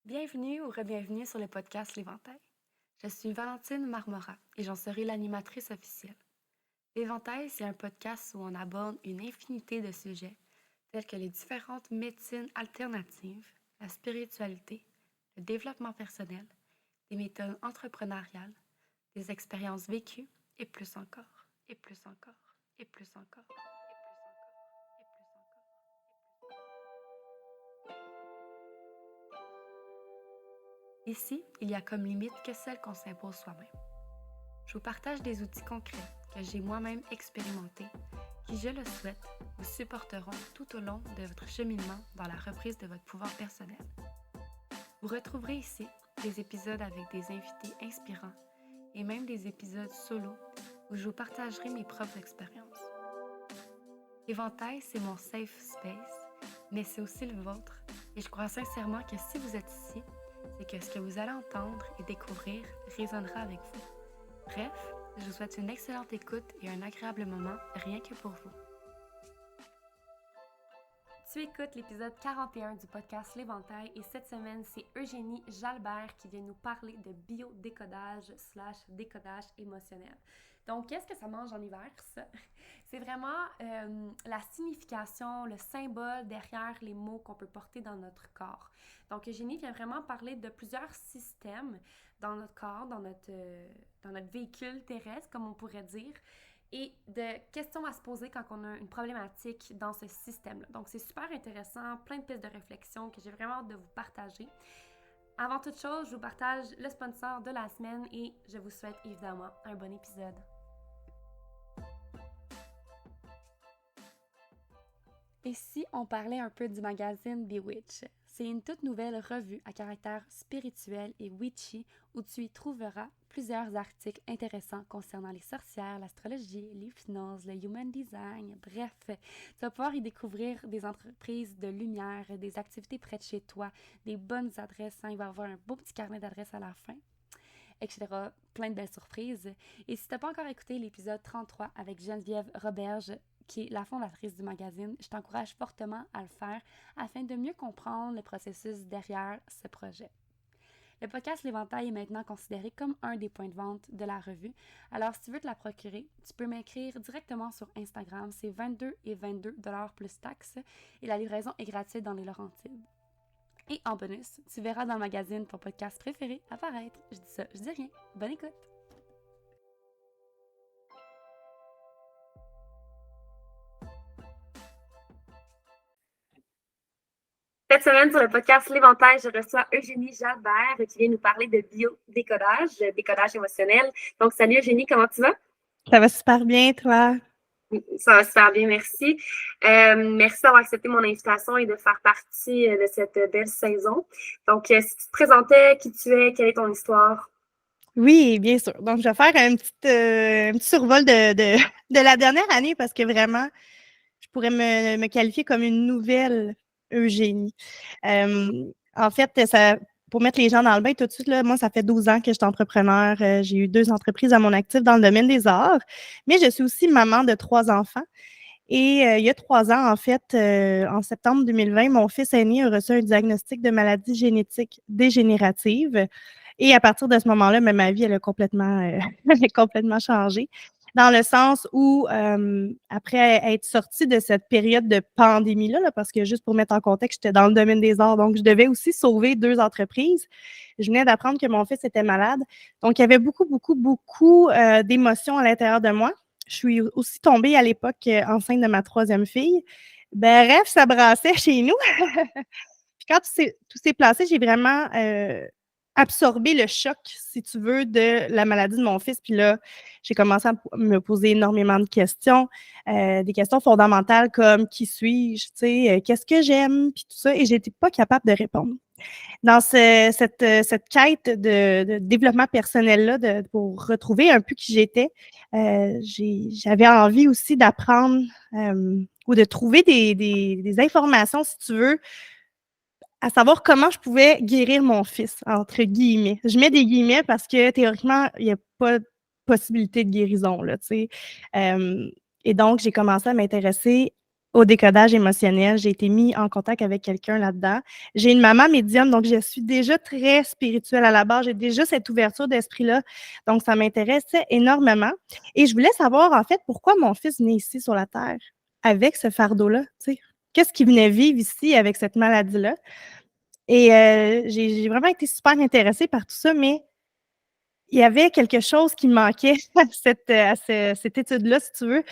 Bienvenue ou re-bienvenue sur le podcast L'Éventail. Je suis Valentine Marmora et j'en serai l'animatrice officielle. L'Éventail, c'est un podcast où on aborde une infinité de sujets tels que les différentes médecines alternatives, la spiritualité, le développement personnel, des méthodes entrepreneuriales, des expériences vécues et plus encore, et plus encore, et plus encore, et plus encore, et plus encore. Ici, il y a comme limite que celle qu'on s'impose soi-même. Je vous partage des outils concrets que j'ai moi-même expérimentés, qui, je le souhaite, vous supporteront tout au long de votre cheminement dans la reprise de votre pouvoir personnel. Vous retrouverez ici des épisodes avec des invités inspirants et même des épisodes solo où je vous partagerai mes propres expériences. L'Éventail, c'est mon safe space, mais c'est aussi le vôtre et je crois sincèrement que si vous êtes ici, c'est que ce que vous allez entendre et découvrir résonnera avec vous. Bref, je vous souhaite une excellente écoute et un agréable moment rien que pour vous. Tu écoutes l'épisode 41 du podcast L'Éventail et cette semaine, c'est Eugénie Jalbert qui vient nous parler de biodécodage/décodage émotionnel. Donc, qu'est-ce que ça mange en hiver, ça? C'est vraiment la signification, le symbole derrière les mots qu'on peut porter dans notre corps. Donc, Eugénie vient vraiment parler de plusieurs systèmes dans notre corps, dans notre véhicule terrestre, comme on pourrait dire, et de questions à se poser quand on a une problématique dans ce système-là. Donc, c'est super intéressant, plein de pistes de réflexion que j'ai vraiment hâte de vous partager. Avant toute chose, je vous partage le sponsor de la semaine et je vous souhaite évidemment un bon épisode. Et si on parlait un peu du magazine Bewitch? C'est une toute nouvelle revue à caractère spirituel et witchy où tu y trouveras plusieurs articles intéressants concernant les sorcières, l'astrologie, l'hypnose, le human design, bref. Tu vas pouvoir y découvrir des entreprises de lumière, des activités près de chez toi, des bonnes adresses. Il va y avoir un beau petit carnet d'adresses à la fin, etc. Plein de belles surprises. Et si tu n'as pas encore écouté l'épisode 33 avec Geneviève Roberge, qui est la fondatrice du magazine, je t'encourage fortement à le faire afin de mieux comprendre le processus derrière ce projet. Le podcast L'Éventail est maintenant considéré comme un des points de vente de la revue. Alors, si tu veux te la procurer, tu peux m'écrire directement sur Instagram. C'est 22,22 $ plus taxes et la livraison est gratuite dans les Laurentides. Et en bonus, tu verras dans le magazine ton podcast préféré apparaître. Je dis ça, je dis rien. Bonne écoute! Cette semaine, sur le podcast L'Éventail, je reçois Eugénie Jalbert qui vient nous parler de biodécodage, décodage émotionnel. Donc, salut Eugénie, comment tu vas? Ça va super bien, toi? Ça va super bien, merci. Merci d'avoir accepté mon invitation et de faire partie de cette belle saison. Donc, si tu te présentais, qui tu es, quelle est ton histoire? Oui, bien sûr. Donc, je vais faire un petit survol de la dernière année parce que vraiment, je pourrais me qualifier comme une nouvelle Eugénie. En fait, pour mettre les gens dans le bain tout de suite, là, moi, ça fait 12 ans que je suis entrepreneur. J'ai eu 2 entreprises à mon actif dans le domaine des arts, mais je suis aussi maman de 3 enfants. Et il y a 3 ans, en fait, en septembre 2020, mon fils aîné a reçu un diagnostic de maladie génétique dégénérative. Et à partir de ce moment-là, ma vie, elle a complètement, elle a complètement changé. Dans le sens où, après être sortie de cette période de pandémie-là, là, parce que juste pour mettre en contexte, j'étais dans le domaine des arts, donc je devais aussi sauver 2 entreprises. Je venais d'apprendre que mon fils était malade. Donc, il y avait beaucoup, beaucoup, beaucoup d'émotions à l'intérieur de moi. Je suis aussi tombée à l'époque enceinte de ma 3e fille. Bref, ça brassait chez nous. Puis quand tout s'est placé, j'ai vraiment absorbé le choc, si tu veux, de la maladie de mon fils. Puis là, j'ai commencé à me poser énormément de questions, des questions fondamentales comme qui suis-je, tu sais, qu'est-ce que j'aime, puis tout ça, et j'étais pas capable de répondre. Dans cette quête de développement personnel-là, pour retrouver un peu qui j'étais, j'avais envie aussi d'apprendre ou de trouver des informations, si tu veux, à savoir comment je pouvais guérir mon fils, entre guillemets. Je mets des guillemets parce que théoriquement, il n'y a pas de possibilité de guérison, là, tu sais. Et donc, j'ai commencé à m'intéresser au décodage émotionnel. J'ai été mis en contact avec quelqu'un là-dedans. J'ai une maman médium, donc je suis déjà très spirituelle à la base. J'ai déjà cette ouverture d'esprit-là. Donc, ça m'intéressait énormément. Et je voulais savoir, en fait, pourquoi mon fils venait ici sur la Terre avec ce fardeau-là, tu sais. Qu'est-ce qu'il venait vivre ici avec cette maladie-là? Et j'ai vraiment été super intéressée par tout ça, mais il y avait quelque chose qui manquait cette étude-là, si tu veux.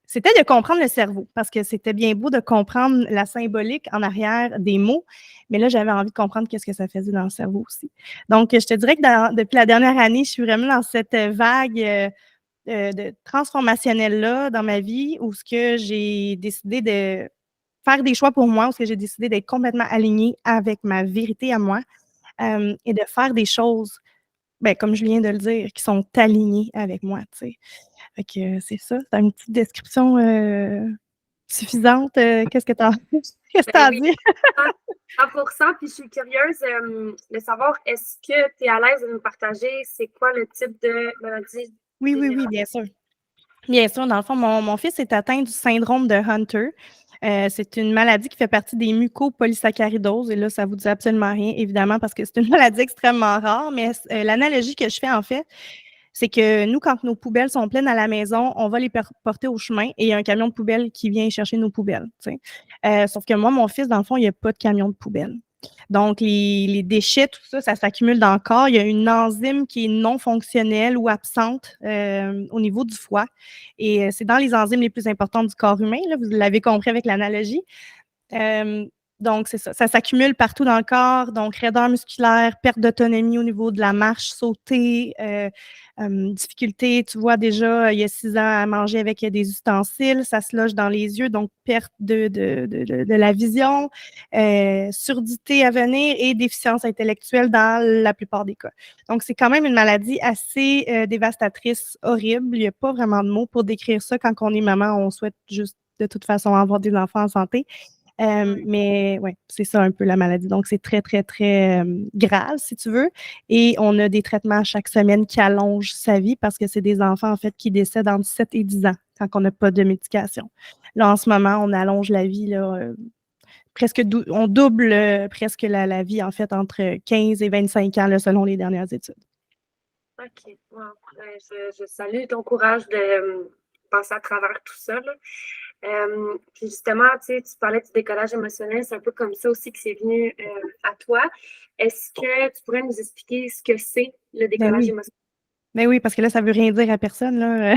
C'était de comprendre le cerveau, parce que c'était bien beau de comprendre la symbolique en arrière des mots, mais là, j'avais envie de comprendre qu'est-ce que ça faisait dans le cerveau aussi. Donc, je te dirais que depuis la dernière année, je suis vraiment dans cette vague de transformationnelle-là dans ma vie, où ce que j'ai décidé de faire des choix pour moi, où ce que j'ai décidé d'être complètement alignée avec ma vérité à moi et de faire des choses ben, comme je viens de le dire, qui sont alignés avec moi, tu sais. Fait que c'est ça, c'est une petite description suffisante. Qu'est-ce que tu qu'est-ce que tu Ben as à oui, dire? 100%. Puis je suis curieuse de savoir, est-ce que tu es à l'aise de nous partager c'est quoi le type de maladie Oui, oui, oui, générale? bien sûr. Bien sûr, dans le fond, mon fils est atteint du syndrome de Hunter. C'est une maladie qui fait partie des mucopolysaccharidoses. Et là, ça ne vous dit absolument rien, évidemment, parce que c'est une maladie extrêmement rare. Mais l'analogie que je fais, en fait, c'est que nous, quand nos poubelles sont pleines à la maison, on va les porter au chemin et il y a un camion de poubelle qui vient chercher nos poubelles. Sauf que moi, mon fils, dans le fond, il n'y a pas de camion de poubelle. Donc, les déchets, tout ça, ça s'accumule dans le corps. Il y a une enzyme qui est non fonctionnelle ou absente au niveau du foie. Et c'est dans les enzymes les plus importantes du corps humain, là, vous l'avez compris avec l'analogie. Euh, donc, c'est ça. Ça s'accumule partout dans le corps. Donc, raideur musculaire, perte d'autonomie au niveau de la marche, sauter, difficulté, tu vois déjà, il y a 6 ans, à manger avec des ustensiles. Ça se loge dans les yeux, donc perte de la vision, surdité à venir et déficience intellectuelle dans la plupart des cas. Donc, c'est quand même une maladie assez dévastatrice, horrible. Il n'y a pas vraiment de mots pour décrire ça. Quand on est maman, on souhaite juste de toute façon avoir des enfants en santé. Mais ouais, c'est ça un peu la maladie. Donc, c'est très, très, très grave, si tu veux. Et on a des traitements chaque semaine qui allongent sa vie parce que c'est des enfants, en fait, qui décèdent entre 7 et 10 ans quand on n'a pas de médication. Là, en ce moment, on allonge la vie, là, on double presque la vie, en fait, entre 15 et 25 ans, là, selon les dernières études. OK. Wow. Je salue ton courage de passer à travers tout ça, là. Puis justement, tu parlais du décollage émotionnel, c'est un peu comme ça aussi que c'est venu à toi. Est-ce que tu pourrais nous expliquer ce que c'est le Ben décollage oui. émotionnel? Ben oui, parce que là, ça veut rien dire à personne, là.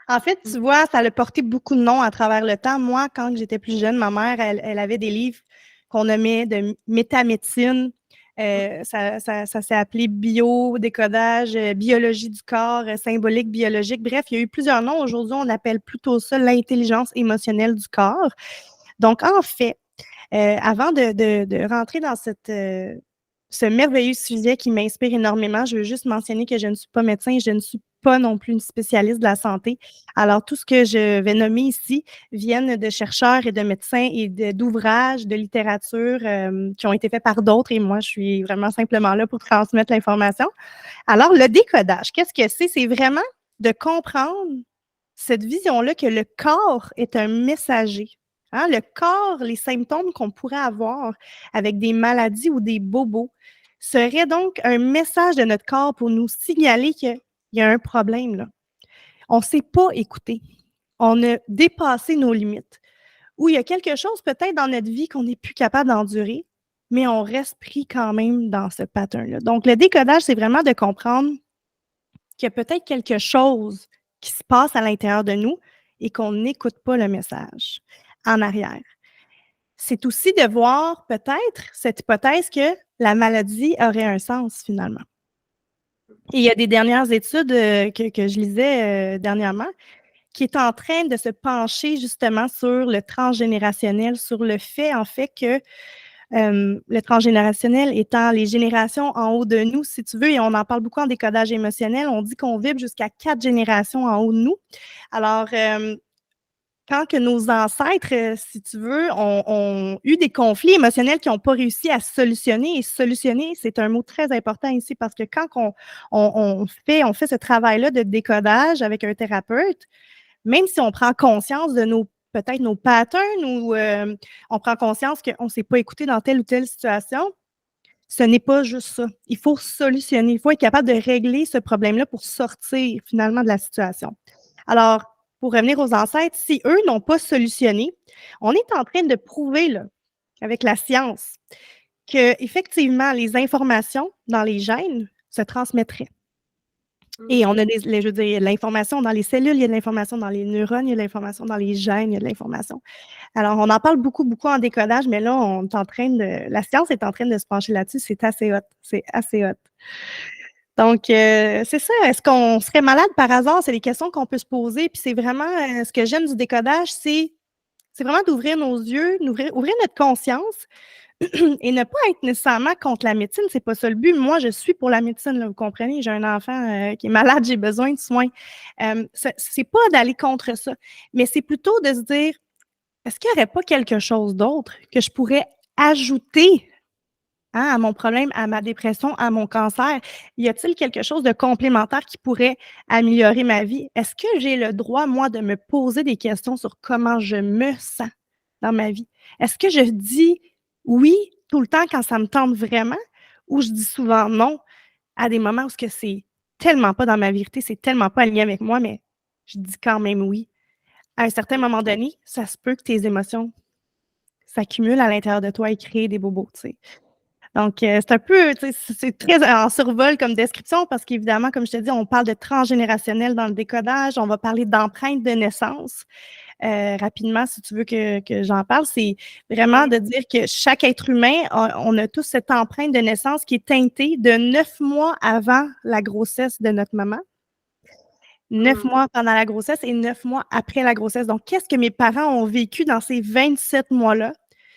En fait, tu vois, ça a porté beaucoup de noms à travers le temps. Moi, quand j'étais plus jeune, ma mère, elle avait des livres qu'on nommait de métamédecine. Ça s'est appelé biodécodage, biologie du corps, symbolique, biologique. Bref, il y a eu plusieurs noms. Aujourd'hui, on appelle plutôt ça l'intelligence émotionnelle du corps. Donc, en fait, avant de rentrer dans ce merveilleux sujet qui m'inspire énormément, je veux juste mentionner que je ne suis pas médecin et je ne suis pas non plus une spécialiste de la santé. Alors, tout ce que je vais nommer ici viennent de chercheurs et de médecins et d'ouvrages, de littérature qui ont été faits par d'autres et moi, je suis vraiment simplement là pour transmettre l'information. Alors, le décodage, qu'est-ce que c'est? C'est vraiment de comprendre cette vision-là que le corps est un messager. Hein, le corps, les symptômes qu'on pourrait avoir avec des maladies ou des bobos seraient donc un message de notre corps pour nous signaler qu'il y a un problème, là. On ne s'est pas écouté. On a dépassé nos limites. Ou il y a quelque chose peut-être dans notre vie qu'on n'est plus capable d'endurer, mais on reste pris quand même dans ce pattern-là. Donc, le décodage, c'est vraiment de comprendre qu'il y a peut-être quelque chose qui se passe à l'intérieur de nous et qu'on n'écoute pas le message en arrière. C'est aussi de voir peut-être cette hypothèse que la maladie aurait un sens finalement. Et il y a des dernières études que je lisais dernièrement qui est en train de se pencher justement sur le transgénérationnel, sur le fait en fait que le transgénérationnel étant les générations en haut de nous, si tu veux, et on en parle beaucoup en décodage émotionnel, on dit qu'on vibre jusqu'à 4 générations en haut de nous. Alors, quand que nos ancêtres, si tu veux, ont eu des conflits émotionnels qui n'ont pas réussi à solutionner, et solutionner, c'est un mot très important ici parce que quand on fait ce travail-là de décodage avec un thérapeute, même si on prend conscience de nos peut-être nos patterns ou on prend conscience qu'on ne s'est pas écouté dans telle ou telle situation. Ce n'est pas juste ça. Il faut solutionner. Il faut être capable de régler ce problème-là pour sortir finalement de la situation. Alors, pour revenir aux ancêtres, si eux n'ont pas solutionné, on est en train de prouver, là, avec la science, qu'effectivement, les informations dans les gènes se transmettraient. Et on a je veux dire, il y a de l'information dans les cellules, il y a de l'information dans les neurones, il y a de l'information dans les gènes, il y a de l'information. Alors, on en parle beaucoup, beaucoup en décodage, mais là, on est en train de. La science est en train de se pencher là-dessus. C'est assez hot. C'est assez hot. Donc, c'est ça. Est-ce qu'on serait malade par hasard? C'est des questions qu'on peut se poser. Puis c'est vraiment ce que j'aime du décodage, c'est vraiment d'ouvrir nos yeux, ouvrir notre conscience et ne pas être nécessairement contre la médecine. C'est pas ça le but. Moi, je suis pour la médecine, là, vous comprenez? J'ai un enfant qui est malade, j'ai besoin de soins. C'est pas d'aller contre ça, mais c'est plutôt de se dire, est-ce qu'il n'y aurait pas quelque chose d'autre que je pourrais ajouter à mon problème, à ma dépression, à mon cancer? Y a-t-il quelque chose de complémentaire qui pourrait améliorer ma vie? Est-ce que j'ai le droit, moi, de me poser des questions sur comment je me sens dans ma vie? Est-ce que je dis oui tout le temps quand ça me tente vraiment ou je dis souvent non à des moments où c'est tellement pas dans ma vérité, c'est tellement pas aligné avec moi, mais je dis quand même oui. À un certain moment donné, ça se peut que tes émotions s'accumulent à l'intérieur de toi et créent des bobos, tu sais. Donc, c'est un peu, tu sais, c'est très en survol comme description parce qu'évidemment, comme je te dis, on parle de transgénérationnel dans le décodage, on va parler d'empreinte de naissance. Rapidement, si tu veux que j'en parle, c'est vraiment de dire que chaque être humain, on a tous cette empreinte de naissance qui est teintée de 9 mois avant la grossesse de notre maman. 9 mois pendant la grossesse et 9 mois après la grossesse. Donc, qu'est-ce que mes parents ont vécu dans ces 27 mois-là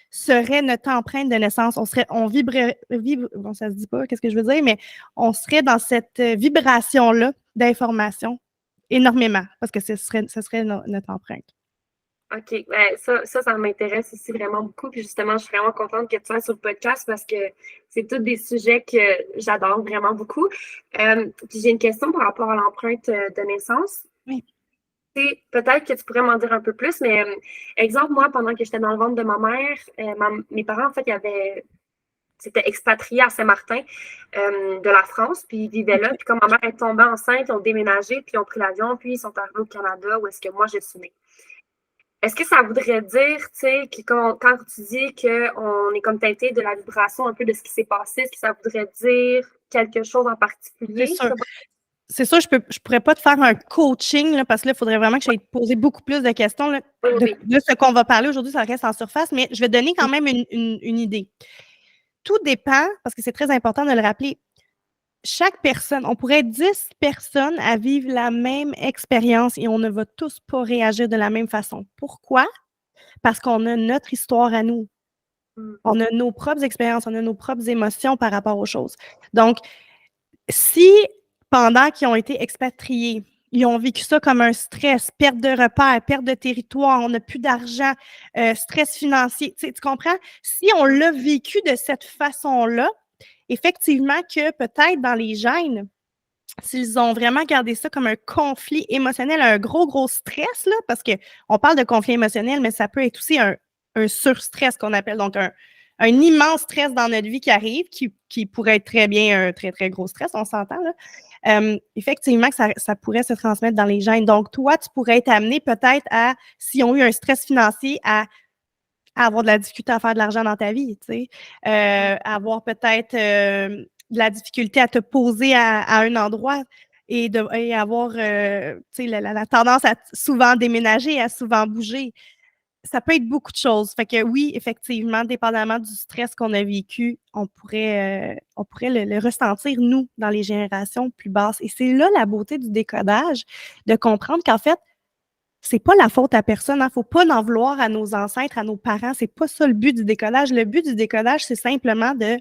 serait notre empreinte de naissance. On vibrerait, bon, ça se dit pas, qu'est-ce que je veux dire, mais on serait dans cette vibration-là d'information énormément parce que ce serait notre empreinte. OK. Ben, ça m'intéresse aussi vraiment beaucoup. Puis justement, je suis vraiment contente que tu sois sur le podcast parce que c'est tous des sujets que j'adore vraiment beaucoup. Puis j'ai une question par rapport à l'empreinte de naissance. Oui. Peut-être que tu pourrais m'en dire un peu plus, mais exemple, moi, pendant que j'étais dans le ventre de ma mère, mes parents, en fait, s'étaient expatriés à Saint-Martin de la France, puis ils vivaient là. Puis comme ma mère est tombée enceinte, ils ont déménagé, puis ils ont pris l'avion, puis ils sont arrivés au Canada où est-ce que moi, je suis née. Est-ce que ça voudrait dire, tu sais, que quand tu dis qu'on est comme teinté de la vibration un peu de ce qui s'est passé, est-ce que ça voudrait dire quelque chose en particulier? C'est sûr, je pourrais pas te faire un coaching là, parce que là, il faudrait vraiment que j'aille te poser beaucoup plus de questions. Là. Oui. De ce qu'on va parler aujourd'hui, ça reste en surface, mais je vais donner quand même une idée. Tout dépend, parce que c'est très important de le rappeler, chaque personne, on pourrait être 10 personnes à vivre la même expérience et on ne va tous pas réagir de la même façon. Pourquoi? Parce qu'on a notre histoire à nous. On a nos propres expériences, on a nos propres émotions par rapport aux choses. Donc, si pendant qu'ils ont été expatriés, ils ont vécu ça comme un stress, perte de repères, perte de territoire, on n'a plus d'argent, stress financier, tu comprends? Si on l'a vécu de cette façon-là, effectivement que peut-être dans les gènes, s'ils ont vraiment gardé ça comme un conflit émotionnel, un gros stress, là, parce qu'on parle de conflit émotionnel, mais ça peut être aussi un surstress qu'on appelle, donc un immense stress dans notre vie qui arrive, qui pourrait être très bien un très gros stress, on s'entend, là. Effectivement que ça pourrait se transmettre dans les gènes. Donc, toi, tu pourrais être amené peut-être à, s'ils ont eu un stress financier, à avoir de la difficulté à faire de l'argent dans ta vie, tu sais, avoir peut-être de la difficulté à te poser à un endroit et avoir tu sais, la tendance à souvent déménager, à souvent bouger. Ça peut être beaucoup de choses. Fait que oui, effectivement, dépendamment du stress qu'on a vécu, on pourrait le ressentir, nous, dans les générations plus basses. Et c'est là la beauté du décodage, de comprendre qu'en fait, c'est pas la faute à personne. Il ne faut pas en vouloir à nos ancêtres, à nos parents. C'est pas ça le but du décodage. Le but du décodage, c'est simplement de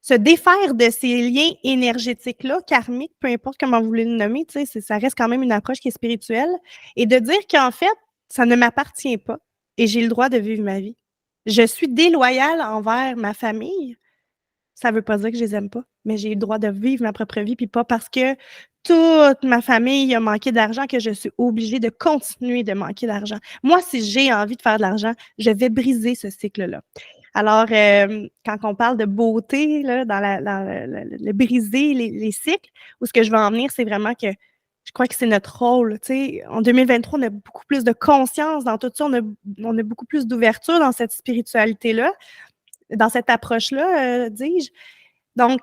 se défaire de ces liens énergétiques-là, karmiques, peu importe comment vous voulez le nommer, ça reste quand même une approche qui est spirituelle, et de dire qu'en fait, ça ne m'appartient pas et j'ai le droit de vivre ma vie. Je suis déloyale envers ma famille. Ça ne veut pas dire que je les aime pas, mais j'ai le droit de vivre ma propre vie, puis pas parce que toute ma famille a manqué d'argent que je suis obligée de continuer de manquer d'argent. Moi, si j'ai envie de faire de l'argent, je vais briser ce cycle-là. Alors, quand on parle de beauté, là, dans le briser les cycles, où ce que je veux en venir, c'est vraiment que je crois que c'est notre rôle. Tu sais, en 2023, on a beaucoup plus de conscience dans tout ça, on a beaucoup plus d'ouverture dans cette spiritualité-là, dans cette approche-là, dis-je. Donc,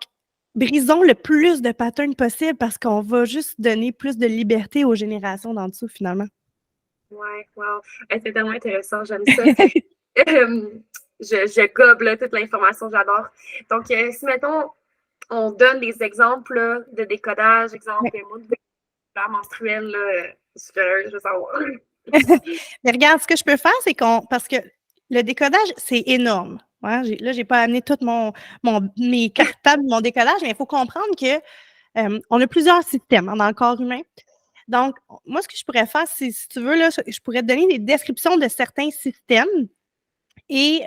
brisons le plus de patterns possible parce qu'on va juste donner plus de liberté aux générations d'en dessous, finalement. Ouais, wow. C'est tellement intéressant, j'aime ça. Je gobe là, toute l'information, j'adore. Donc, si, mettons, on donne des exemples là, de décodage, exemple, moi, de décodage menstruel, là, je veux savoir. Mais regarde, ce que je peux faire, c'est parce que le décodage, c'est énorme. Hein? Là, je n'ai pas amené tout mes cartables, mon décodage, mais il faut comprendre qu'on a plusieurs systèmes dans le corps humain. Donc, moi, ce que je pourrais faire, si tu veux, là, je pourrais te donner des descriptions de certains systèmes et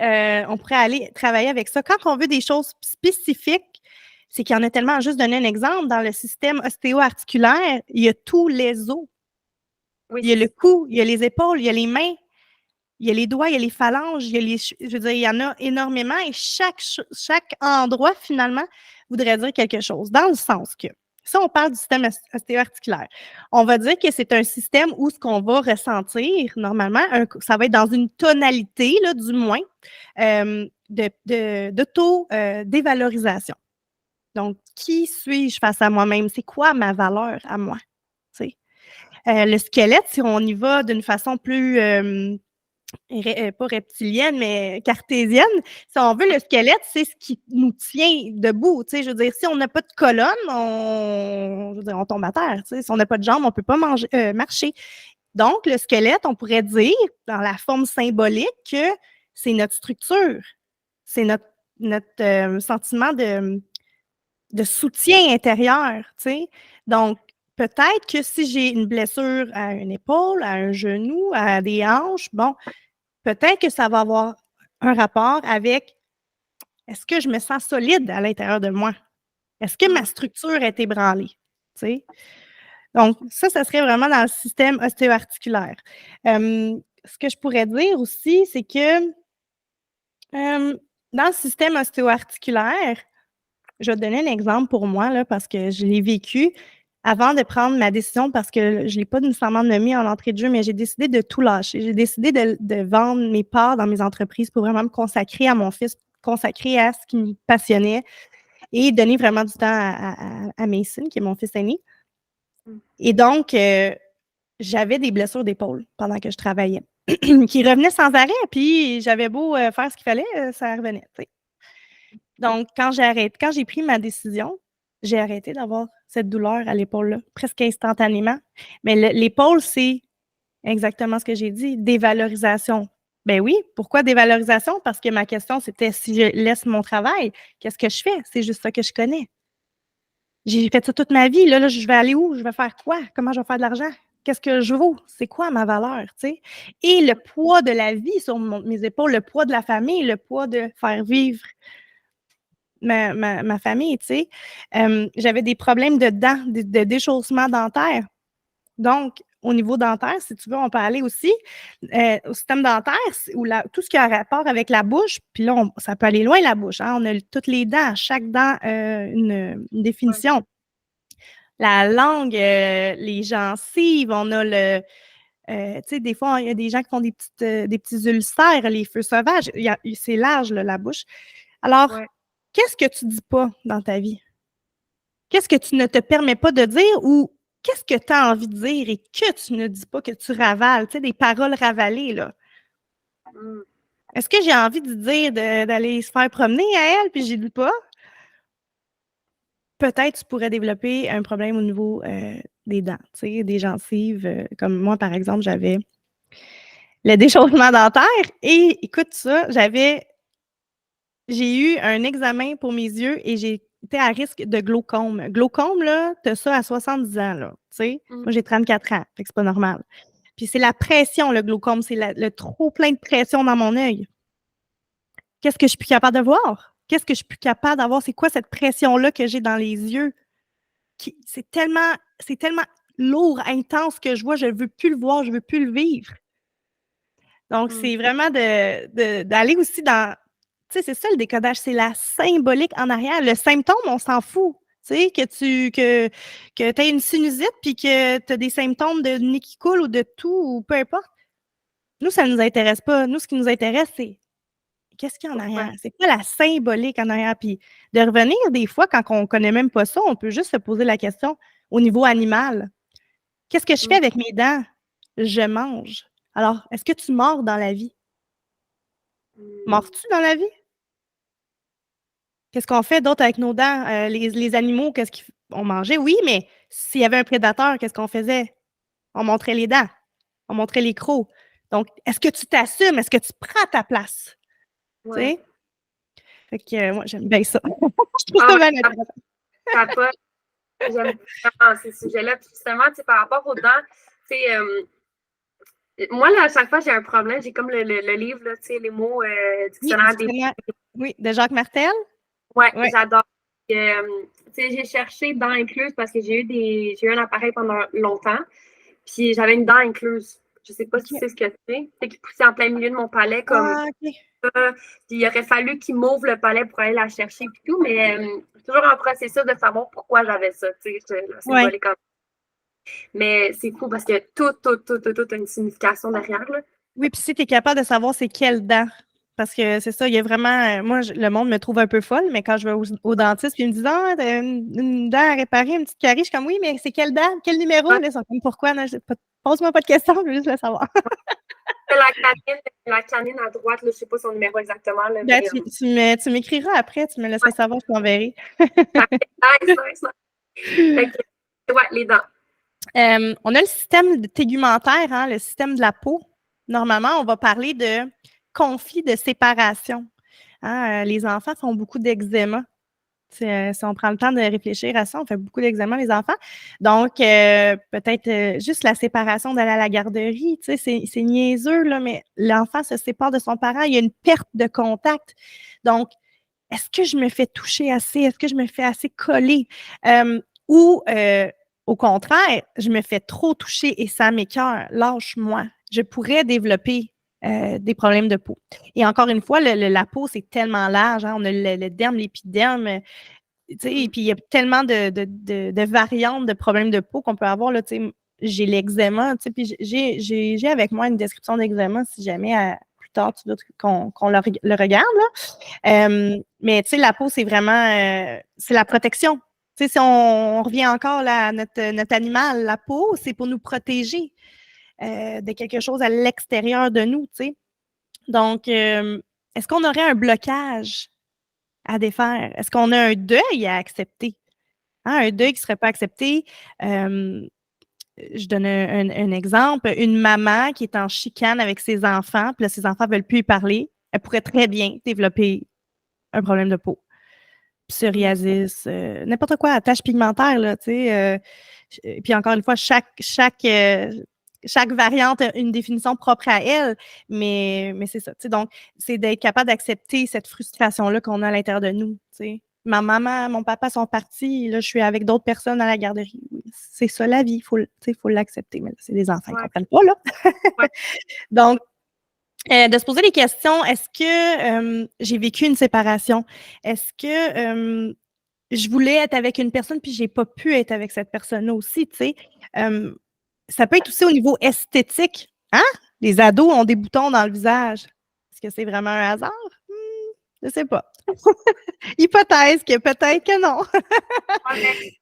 on pourrait aller travailler avec ça. Quand on veut des choses spécifiques, c'est qu'il y en a tellement. Juste donner un exemple, dans le système ostéo-articulaire, il y a tous les os. Oui, il y a le cou, il y a les épaules, il y a les mains, il y a les doigts, il y a les phalanges, je veux dire, il y en a énormément et chaque endroit, finalement, voudrait dire quelque chose. Dans le sens que, si on parle du système ostéo-articulaire, on va dire que c'est un système où ce qu'on va ressentir, normalement, ça va être dans une tonalité, là, du moins, d'auto-dévalorisation. Donc, qui suis-je face à moi-même? C'est quoi ma valeur à moi? Tu sais? Le squelette, si on y va d'une façon plus, pas reptilienne, mais cartésienne, si on veut, le squelette, c'est ce qui nous tient debout. Tu sais, je veux dire, si on n'a pas de colonne, on tombe à terre. Tu sais, si on n'a pas de jambes, on ne peut pas marcher. Donc, le squelette, on pourrait dire, dans la forme symbolique, que c'est notre structure. C'est notre sentiment de soutien intérieur. Tu sais. Donc, peut-être que si j'ai une blessure à une épaule, à un genou, à des hanches, bon, peut-être que ça va avoir un rapport avec est-ce que je me sens solide à l'intérieur de moi? Est-ce que ma structure est ébranlée? Tu sais? Donc, ça serait vraiment dans le système ostéo-articulaire. Ce que je pourrais dire aussi, c'est que dans le système ostéo-articulaire, je vais te donner un exemple pour moi, là, parce que je l'ai vécu avant de prendre ma décision, parce que je ne l'ai pas nécessairement nommé en entrée de jeu, mais j'ai décidé de tout lâcher. J'ai décidé de vendre mes parts dans mes entreprises pour vraiment me consacrer à mon fils, consacrer à ce qui me passionnait et donner vraiment du temps à Mason, qui est mon fils aîné. Et donc, j'avais des blessures d'épaule pendant que je travaillais, qui revenaient sans arrêt, puis j'avais beau faire ce qu'il fallait, ça revenait. T'sais. Donc, quand j'ai pris ma décision, j'ai arrêté d'avoir cette douleur à l'épaule-là, presque instantanément. Mais l'épaule, c'est exactement ce que j'ai dit, dévalorisation. Ben oui, pourquoi dévalorisation? Parce que ma question, c'était si je laisse mon travail, qu'est-ce que je fais? C'est juste ça que je connais. J'ai fait ça toute ma vie. Là, je vais aller où? Je vais faire quoi? Comment je vais faire de l'argent? Qu'est-ce que je vaux? C'est quoi ma valeur? T'sais? Et le poids de la vie sur mes épaules, le poids de la famille, le poids de faire vivre ma famille, tu sais. J'avais des problèmes de dents, de déchaussement dentaire. Donc, au niveau dentaire, si tu veux, on peut aller aussi au système dentaire, où tout ce qui a rapport avec la bouche, puis là, ça peut aller loin, la bouche. Hein? On a toutes les dents, chaque dent une définition. La langue, les gencives, on a tu sais, des fois, il y a des gens qui font des petits ulcères, les feux sauvages. C'est large, là, la bouche. Alors, qu'est-ce que tu dis pas dans ta vie? Qu'est-ce que tu ne te permets pas de dire ou qu'est-ce que tu as envie de dire et que tu ne dis pas, que tu ravales? Tu sais, des paroles ravalées, là. Est-ce que j'ai envie de dire d'aller se faire promener à elle, puis je dis pas? Peut-être tu pourrais développer un problème au niveau des dents, tu sais, des gencives. Comme moi, par exemple, j'avais le déchaussement dentaire et écoute ça, j'ai eu un examen pour mes yeux et j'étais à risque de glaucome. Glaucome, là, tu as ça à 70 ans, là, tu sais. Moi, j'ai 34 ans, fait que c'est pas normal. Puis c'est la pression, le glaucome, c'est le trop plein de pression dans mon œil. Qu'est-ce que je suis plus capable de voir? Qu'est-ce que je suis plus capable d'avoir? C'est quoi cette pression-là que j'ai dans les yeux? C'est tellement c'est tellement lourd, intense que je vois, je ne veux plus le voir, je ne veux plus le vivre. Donc, c'est vraiment d'aller aussi dans... Tu sais, c'est ça le décodage, c'est la symbolique en arrière. Le symptôme, on s'en fout. Tu sais, que tu aies une sinusite puis que tu as des symptômes de nez qui coule ou de tout, ou peu importe. Nous, ça ne nous intéresse pas. Nous, ce qui nous intéresse, c'est qu'est-ce qu'il y a en arrière? C'est quoi la symbolique en arrière? Puis de revenir des fois, quand on ne connaît même pas ça, on peut juste se poser la question au niveau animal. Qu'est-ce que je fais avec mes dents? Je mange. Alors, est-ce que tu mords dans la vie? Mords-tu dans la vie? Qu'est-ce qu'on fait d'autre avec nos dents? Les animaux, qu'est-ce qu'ils mangeait? Oui, mais s'il y avait un prédateur, qu'est-ce qu'on faisait? On montrait les dents. On montrait les crocs. Donc, est-ce que tu t'assumes? Est-ce que tu prends ta place? Tu sais? Fait que moi, j'aime bien ça. Je trouve ça bien intéressant. Papa, j'aime vraiment ces sujets-là. Puis justement, tu sais, par rapport aux dents, tu sais, moi, là, à chaque fois, j'ai un problème. J'ai comme le livre, là, tu sais, les mots dictionnaire des... Oui, de Jacques Martel. Ouais. J'adore. Tu sais, j'ai cherché dents incluses parce que j'ai eu un appareil pendant longtemps. Puis j'avais une dent incluse. Je sais pas si tu sais ce que c'est. C'est qui poussait en plein milieu de mon palais comme ça. Puis il aurait fallu qu'il m'ouvre le palais pour aller la chercher et tout. Mais c'est toujours un processus de savoir pourquoi j'avais ça. Tu sais, la symbolique. Mais c'est fou parce que tout a une signification derrière. Là. Oui, puis si tu es capable de savoir c'est quelle dent. Parce que c'est ça, il y a vraiment... moi, le monde me trouve un peu folle, mais quand je vais au dentiste, puis ils me disent « Ah, t'as une dent à réparer, une petite carie. » Je suis comme « Oui, mais c'est quelle dent? Quel numéro? » Là, ils sont comme « Pourquoi? » Pose-moi pas de questions, je veux juste le savoir. La canine à droite, là, je ne sais pas son numéro exactement. Là, ben, tu m'écriras après, tu me laisseras savoir, je t'enverrai. Nice. Ouais, les dents. On a le système tégumentaire, hein, le système de la peau. Normalement, on va parler de conflit de séparation. Hein, les enfants font beaucoup d'eczéma. Si on prend le temps de réfléchir à ça, on fait beaucoup d'eczéma, les enfants. Donc, peut-être juste la séparation d'aller à la garderie, tu sais, c'est niaiseux, là, mais l'enfant se sépare de son parent, il y a une perte de contact. Donc, est-ce que je me fais toucher assez? Est-ce que je me fais assez coller? Ou, au contraire, je me fais trop toucher et ça m'écoeure. Lâche-moi. Je pourrais développer des problèmes de peau. Et encore une fois, la peau, c'est tellement large. Hein? On a le derme, l'épiderme, et puis il y a tellement de variantes de problèmes de peau qu'on peut avoir. Là, j'ai l'eczéma, puis j'ai avec moi une description d'eczéma si jamais plus tard tu veux qu'on le regarde. Là. Mais la peau, c'est vraiment c'est la protection. Si on revient encore là, à notre animal, la peau, c'est pour nous protéger de quelque chose à l'extérieur de nous. T'sais. Donc, est-ce qu'on aurait un blocage à défaire? Est-ce qu'on a un deuil à accepter? Hein, un deuil qui ne serait pas accepté. Je donne un exemple. Une maman qui est en chicane avec ses enfants, puis là, ses enfants ne veulent plus y parler, elle pourrait très bien développer un problème de peau. Psoriasis, n'importe quoi, tache pigmentaire, là, tu sais. Puis encore une fois, chaque variante a une définition propre à elle, mais c'est ça. Donc, c'est d'être capable d'accepter cette frustration-là qu'on a à l'intérieur de nous. T'sais. Ma maman, mon papa sont partis, là, je suis avec d'autres personnes à la garderie. C'est ça la vie, il faut l'accepter. Mais c'est des enfants, ils ne comprennent pas, là. Donc, de se poser des questions, est-ce que j'ai vécu une séparation? Est-ce que je voulais être avec une personne puis j'ai pas pu être avec cette personne-là aussi, tu sais? Ça peut être aussi au niveau esthétique. Hein? Les ados ont des boutons dans le visage. Est-ce que c'est vraiment un hasard? Je sais pas. Hypothèse que peut-être que non.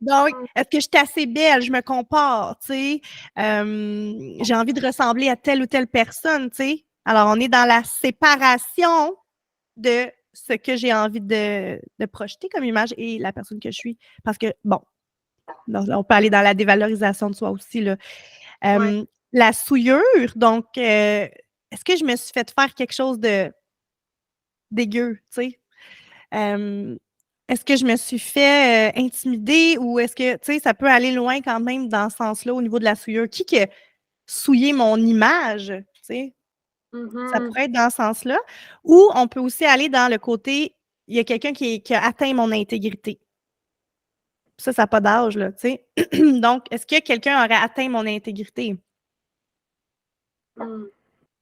Donc, est-ce que je suis assez belle? Je me compare, tu sais? J'ai envie de ressembler à telle ou telle personne, tu sais? Alors, on est dans la séparation de ce que j'ai envie de projeter comme image et la personne que je suis. Parce que, bon, on peut aller dans la dévalorisation de soi aussi, là. La souillure, donc, est-ce que je me suis fait faire quelque chose de dégueu, tu sais? Est-ce que je me suis fait intimider ou est-ce que, tu sais, ça peut aller loin quand même dans ce sens-là au niveau de la souillure? Qui a souillé mon image, tu sais? Ça pourrait être dans ce sens-là. Ou on peut aussi aller dans le côté, il y a quelqu'un qui a atteint mon intégrité. Ça n'a pas d'âge, là, tu sais. Donc, est-ce que quelqu'un aurait atteint mon intégrité?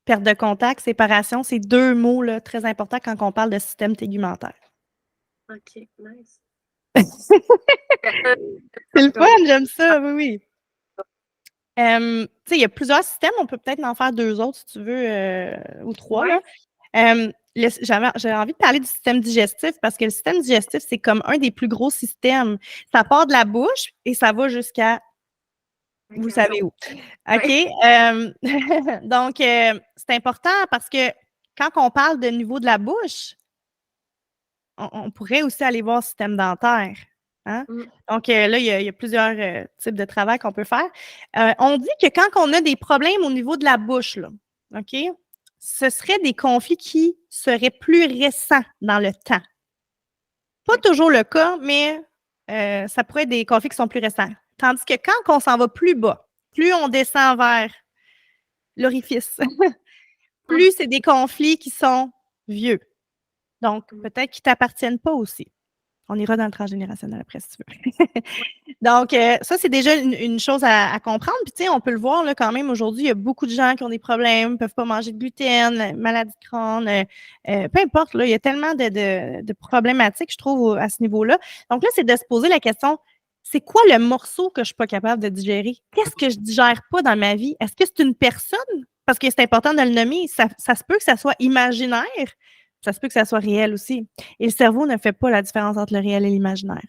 Perte de contact, séparation, c'est 2 mots là, très importants quand on parle de système tégumentaire. OK, nice. C'est le fun, j'aime ça, oui, oui. Tu sais, il y a plusieurs systèmes, on peut peut-être en faire 2 autres si tu veux, ou 3, là. J'avais envie de parler du système digestif parce que le système digestif, c'est comme un des plus gros systèmes. Ça part de la bouche et ça va jusqu'à vous savez où. OK? Donc, c'est important parce que quand on parle de niveau de la bouche, on pourrait aussi aller voir le système dentaire. Hein? Donc, là, il y a plusieurs types de travail qu'on peut faire. On dit que quand on a des problèmes au niveau de la bouche, là, OK, ce seraient des conflits qui seraient plus récents dans le temps. Pas toujours le cas, mais ça pourrait être des conflits qui sont plus récents. Tandis que quand on s'en va plus bas, plus on descend vers l'orifice, plus c'est des conflits qui sont vieux. Donc, peut-être qu'ils ne t'appartiennent pas aussi. On ira dans le transgénérationnel après, si tu veux. Donc, ça, c'est déjà une chose à comprendre. Puis, tu sais, on peut le voir là, quand même aujourd'hui, il y a beaucoup de gens qui ont des problèmes, ne peuvent pas manger de gluten, maladie de Crohn, peu importe, là, il y a tellement de problématiques, je trouve, à ce niveau-là. Donc là, c'est de se poser la question, c'est quoi le morceau que je ne suis pas capable de digérer? Qu'est-ce que je ne digère pas dans ma vie? Est-ce que c'est une personne? Parce que c'est important de le nommer. Ça se peut que ça soit imaginaire, ça se peut que ça soit réel aussi. Et le cerveau ne fait pas la différence entre le réel et l'imaginaire.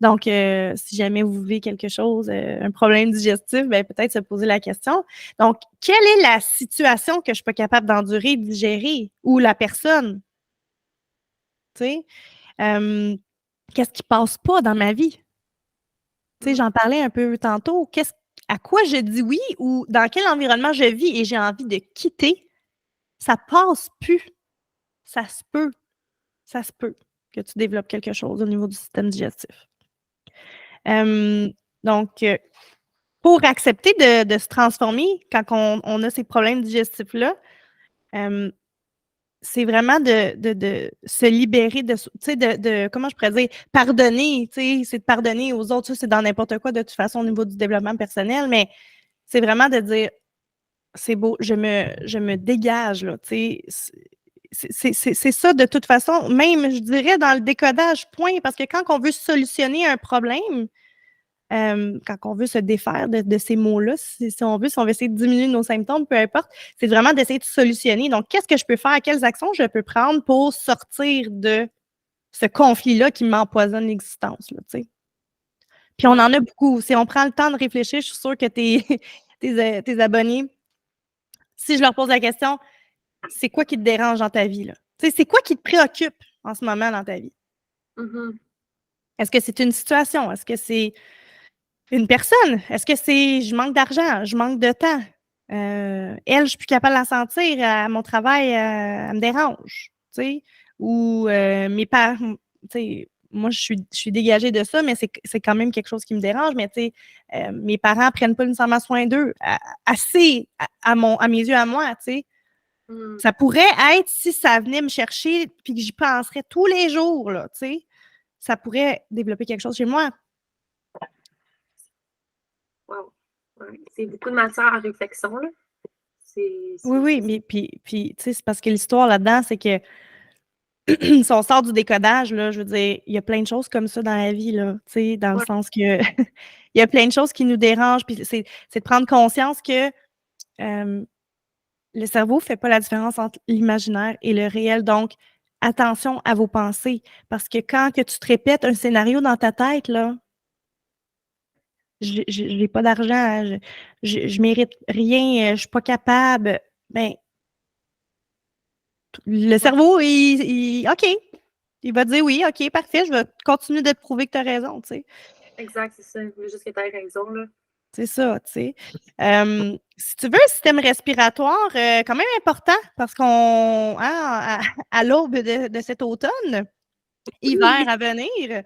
Donc, si jamais vous vivez quelque chose, un problème digestif, ben, peut-être se poser la question. Donc, quelle est la situation que je ne suis pas capable d'endurer, de digérer, ou la personne? Tu sais, qu'est-ce qui ne passe pas dans ma vie? Tu sais, j'en parlais un peu tantôt. À quoi je dis oui ou dans quel environnement je vis et j'ai envie de quitter, ça passe plus. Ça se peut que tu développes quelque chose au niveau du système digestif. Donc, pour accepter de se transformer quand on a ces problèmes digestifs-là, c'est vraiment de se libérer comment je pourrais dire, pardonner, c'est de pardonner aux autres, ça c'est dans n'importe quoi de toute façon au niveau du développement personnel, mais c'est vraiment de dire, c'est beau, je me dégage, là, tu sais, c'est ça de toute façon, même, je dirais, dans le décodage, point, parce que quand on veut solutionner un problème, quand on veut se défaire de ces mots-là, si on veut essayer de diminuer nos symptômes, peu importe, c'est vraiment d'essayer de solutionner. Donc, qu'est-ce que je peux faire? Quelles actions je peux prendre pour sortir de ce conflit-là qui m'empoisonne l'existence, là, tu sais? Puis, on en a beaucoup. Si on prend le temps de réfléchir, je suis sûre que tes abonnés, si je leur pose la question, c'est quoi qui te dérange dans ta vie, là? Tu sais, c'est quoi qui te préoccupe en ce moment dans ta vie? Est-ce que c'est une situation? Est-ce que c'est une personne? Est-ce que c'est je manque d'argent, je manque de temps? Elle, je suis plus capable de la sentir, à mon travail, elle me dérange, tu sais? Ou mes parents, tu sais, moi, je suis dégagée de ça, mais c'est quand même quelque chose qui me dérange, mais tu sais, mes parents prennent pas nécessairement soin d'eux assez à mes yeux, à moi, tu sais? Ça pourrait être si ça venait me chercher puis que j'y penserais tous les jours, là, tu sais? Ça pourrait développer quelque chose chez moi. Wow. Ouais. C'est beaucoup de matière à réflexion, là. Oui, mais puis tu sais, c'est parce que l'histoire là-dedans, c'est que si on sort du décodage, là, je veux dire, il y a plein de choses comme ça dans la vie, là, tu sais, dans le sens que il y a plein de choses qui nous dérangent, puis c'est de prendre conscience que le cerveau ne fait pas la différence entre l'imaginaire et le réel. Donc, attention à vos pensées, parce que quand que tu te répètes un scénario dans ta tête, là, j'ai pas d'argent, je mérite rien, je suis pas capable, ben, le cerveau, OK, il va dire oui, OK, parfait, je vais continuer de te prouver que tu as raison, tu sais. Exact, c'est ça. Il veut juste que tu aies raison, là. C'est ça, tu sais. Si tu veux, un système respiratoire, quand même important, parce qu'on, hein, à l'aube de cet automne, hiver à venir,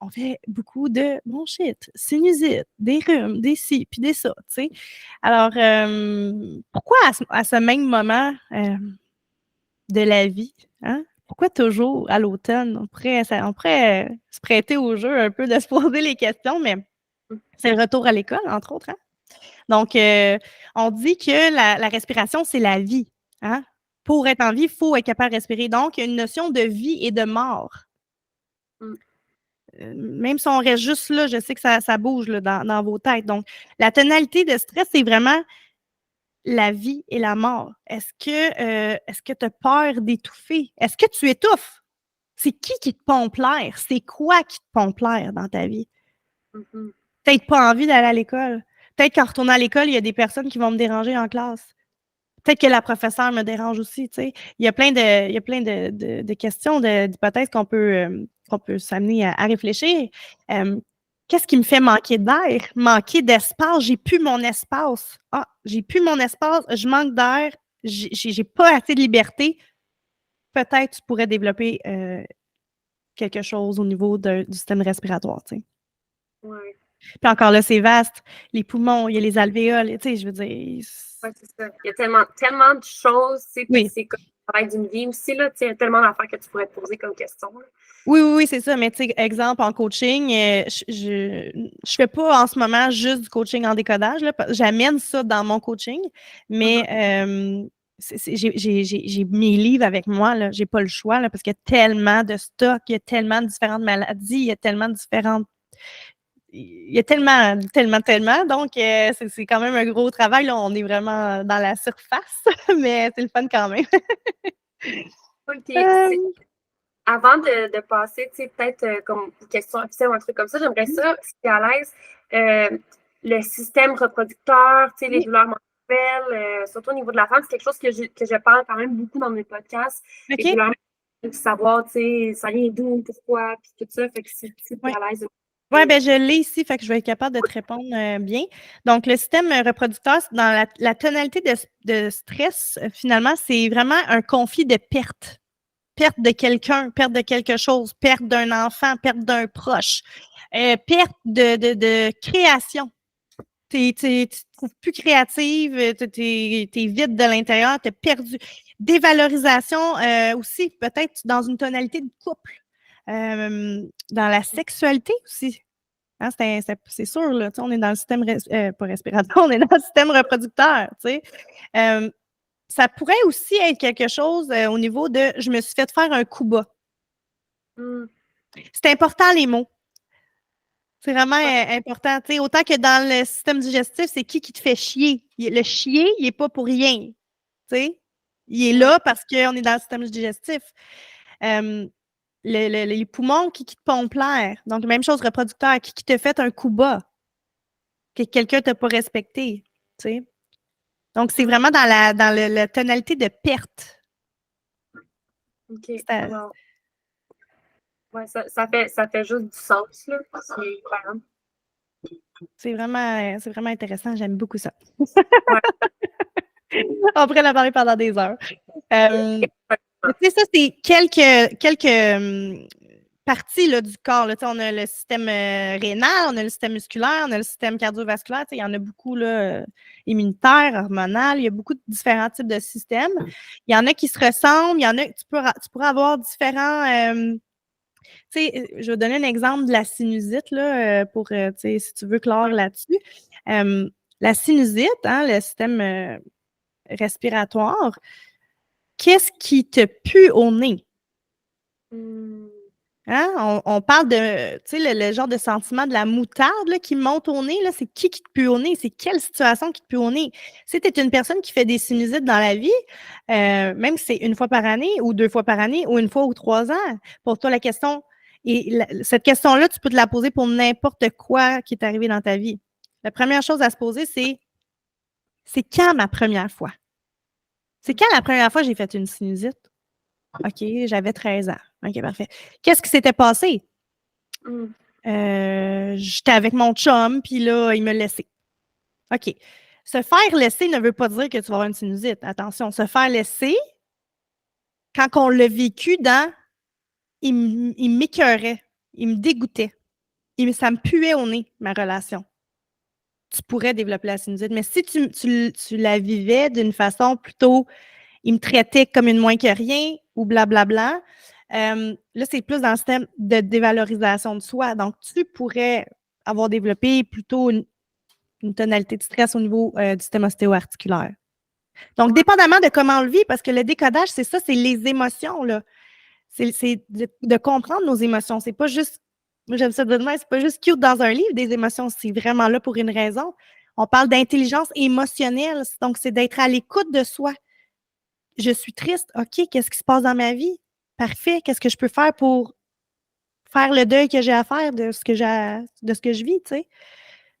on fait beaucoup de bronchite, sinusite, des rhumes, des ci, puis des ça, tu sais. Alors, pourquoi à ce même moment de la vie, hein? pourquoi toujours à l'automne? On pourrait se prêter au jeu un peu de se poser les questions, mais c'est le retour à l'école, entre autres, hein? Donc, on dit que la respiration, c'est la vie, hein? Pour être en vie, il faut être capable de respirer. Donc, il y a une notion de vie et de mort. Mm. Même si on reste juste là, je sais que ça bouge là, dans vos têtes. Donc, la tonalité de stress, c'est vraiment la vie et la mort. Est-ce que tu as peur d'étouffer? Est-ce que tu étouffes? C'est qui te pompe l'air? C'est quoi qui te pompe l'air dans ta vie? Mhm. Peut-être pas envie d'aller à l'école. Peut-être qu'en retournant à l'école, il y a des personnes qui vont me déranger en classe. Peut-être que la professeure me dérange aussi, tu sais. Il y a plein de questions, d'hypothèses qu'on peut s'amener à réfléchir. Qu'est-ce qui me fait manquer d'air, manquer d'espace? J'ai plus mon espace. Ah, j'ai plus mon espace, je manque d'air, j'ai pas assez de liberté. Peut-être tu pourrais développer quelque chose au niveau du système respiratoire, tu sais. Ouais. Puis encore là, c'est vaste. Les poumons, il y a les alvéoles, tu sais, je veux dire. Ouais, c'est ça. Il y a tellement de choses, tu sais, puis Oui. c'est comme le travail d'une vie aussi, là, tu sais, il y a tellement d'affaires que tu pourrais te poser comme question, là. Oui, c'est ça. Mais tu sais, exemple, en coaching, je fais pas en ce moment juste du coaching en décodage. J'amène ça dans mon coaching, mais j'ai mes livres avec moi. Là. J'ai pas le choix là, parce qu'il y a tellement de stocks, il y a tellement de différentes maladies, il y a tellement de différentes. Il y a tellement. Donc, c'est quand même un gros travail. Là. On est vraiment dans la surface, mais c'est le fun quand même. Puis, avant de passer, tu sais, peut-être comme une question officielle ou un truc comme ça, j'aimerais ça, si tu es à l'aise, le système reproducteur, tu sais, les douleurs menstruelles, surtout au niveau de la femme, c'est quelque chose que je parle quand même beaucoup dans mes podcasts. Les OK. douleurs menstruelles, savoir, tu sais, ça vient d'où, pourquoi, puis tout ça. Fait que si tu es à l'aise. Oui, ben je l'ai ici, fait que je vais être capable de te répondre bien. Donc, le système reproducteur, dans la tonalité de stress, finalement, c'est vraiment un conflit de perte. Perte de quelqu'un, perte de quelque chose, perte d'un enfant, perte d'un proche, perte de création. Tu te trouves plus créative, tu es vide de l'intérieur, tu es perdu. Dévalorisation aussi, peut-être dans une tonalité de couple. Dans la sexualité aussi. Hein, c'est sûr, là, on est dans le système pas respiratoire, on est dans le système reproducteur. Ça pourrait aussi être quelque chose au niveau de je me suis fait faire un coup bas. C'est important les mots. C'est vraiment important. Autant que dans le système digestif, c'est qui te fait chier. Le chier, il n'est pas pour rien. T'sais? Il est là parce qu'on est dans le système digestif. Les poumons, qui te pompent l'air. Donc, même chose reproducteur, qui te fait un coup bas. Que quelqu'un ne t'a pas respecté. T'sais? Donc, c'est vraiment dans la tonalité de perte. OK. Wow. Ouais, ça fait juste du sens, là. C'est vraiment intéressant. J'aime beaucoup ça. Ouais. On pourrait en parler pendant des heures. Ça, c'est quelques parties là, du corps. Là. On a le système rénal, on a le système musculaire, on a le système cardiovasculaire. Il y en a beaucoup là, immunitaire, hormonal. Il y a beaucoup de différents types de systèmes. Il y en a qui se ressemblent. Il y en a tu pourras avoir différents. Je vais donner un exemple de la sinusite là, pour si tu veux clore là-dessus. La sinusite, hein, le système respiratoire, qu'est-ce qui te pue au nez? Hein? On parle de, le genre de sentiment de la moutarde là, qui monte au nez, là, c'est qui te pue au nez? C'est quelle situation qui te pue au nez? Si tu es une personne qui fait des sinusites dans la vie, même si c'est une fois par année ou 2 fois par année ou 1 fois ou 3 ans, pour toi, la question, cette question-là, tu peux te la poser pour n'importe quoi qui est arrivé dans ta vie. La première chose à se poser, c'est quand ma première fois? C'est quand la première fois que j'ai fait une sinusite? OK, j'avais 13 ans. OK, parfait. Qu'est-ce qui s'était passé? J'étais avec mon chum, puis là, il me laissait. OK. Se faire laisser ne veut pas dire que tu vas avoir une sinusite. Attention, se faire laisser, quand on l'a vécu il m'écœurait, il me dégoûtait. Ça me puait au nez, ma relation. Tu pourrais développer la sinusite. Mais si tu la vivais d'une façon plutôt, il me traitait comme une moins que rien, ou blablabla. Là, c'est plus dans le système de dévalorisation de soi. Donc, tu pourrais avoir développé plutôt une tonalité de stress au niveau du système ostéo-articulaire. Donc, dépendamment de comment on le vit, parce que le décodage, c'est ça, c'est les émotions, là. C'est de comprendre nos émotions. C'est pas juste, moi j'aime ça de dire, c'est pas juste cute dans un livre, des émotions, c'est vraiment là pour une raison. On parle d'intelligence émotionnelle, donc c'est d'être à l'écoute de soi. Je suis triste, OK, qu'est-ce qui se passe dans ma vie? Parfait, qu'est-ce que je peux faire pour faire le deuil que j'ai à faire de ce que je vis, tu sais?